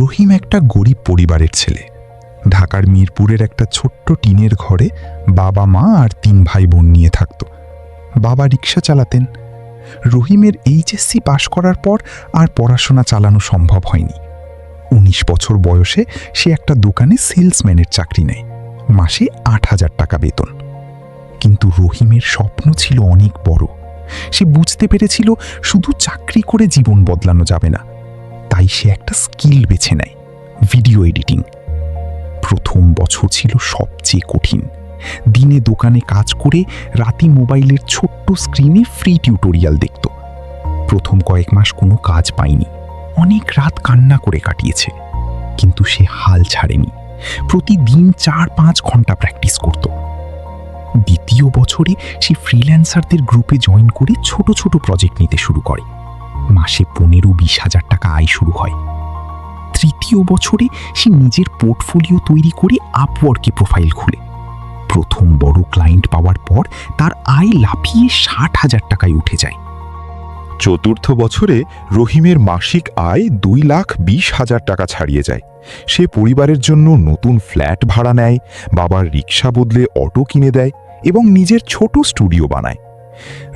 রহিম একটা গরিব পরিবারের ছেলে। ঢাকার মিরপুরের একটা ছোট্ট টিনের ঘরে বাবা মা আর 3 ভাই বোন নিয়ে থাকত। বাবা রিক্সা চালাতেন। রহিমের এইচএসসি পাশ করার পর আর পড়াশোনা চালানো সম্ভব হয়নি। 19 বছর বয়সে সে একটা দোকানে সেলসম্যানের চাকরি নেয়। মাসে 8,000 টাকা বেতন। কিন্তু রহিমের স্বপ্ন ছিল অনেক বড়। সে বুঝতে পেরেছিল শুধু চাকরি করে জীবন বদলানো যাবে না। তাই সে একটা স্কিল বেছে নেয়, ভিডিও এডিটিং। প্রথম বছর ছিল সবচেয়ে কঠিন। দিনে দোকানে কাজ করে রাতে মোবাইলের ছোট্ট স্ক্রিনে ফ্রি টিউটোরিয়াল দেখত। প্রথম কয়েক মাস কোনো কাজ পায়নি, অনেক রাত কান্না করে কাটিয়েছে। কিন্তু সে হাল ছাড়েনি। প্রতিদিন 4-5 ঘন্টা প্র্যাকটিস করত। দ্বিতীয় বছরে সে ফ্রিল্যান্সারদের গ্রুপে জয়েন করে ছোট ছোট প্রজেক্ট নিতে শুরু করে। মাসে 15-20 হাজার টাকা আয় শুরু হয়। তৃতীয় বছরে সে নিজের পোর্টফোলিও তৈরি করে আপওয়ার্কে প্রোফাইল খুলে। প্রথম বড় ক্লায়েন্ট পাওয়ার পর তার আয় লাফিয়ে 60,000 টাকায় উঠে যায়। চতুর্থ বছরে রহিমের মাসিক আয় 2,20,000 টাকা ছাড়িয়ে যায়। সে পরিবারের জন্য নতুন ফ্ল্যাট ভাড়া নেয়, বাবার রিক্সা বদলে অটো কিনে দেয় এবং নিজের ছোট স্টুডিও বানায়।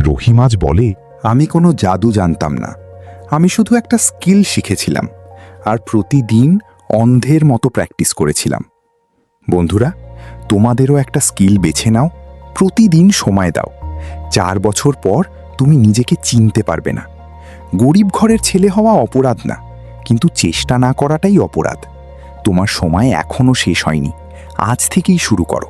রহিম আজ বলে, আমি কোনো জাদু জানতাম না, আমি শুধু একটা স্কিল শিখেছিলাম আর প্রতিদিন অন্ধের মতো প্র্যাকটিস করেছিলাম। বন্ধুরা, তোমাদেরও একটা স্কিল বেছে নাও, প্রতিদিন সময় দাও। 4 বছর পর তুমি নিজেকে চিনতে পারবে না। গরিব ঘরের ছেলে হওয়া অপরাধ না, কিন্তু চেষ্টা না করাটাই অপরাধ। তোমার সময় এখনো শেষ হয়নি, আজ থেকেই শুরু করো।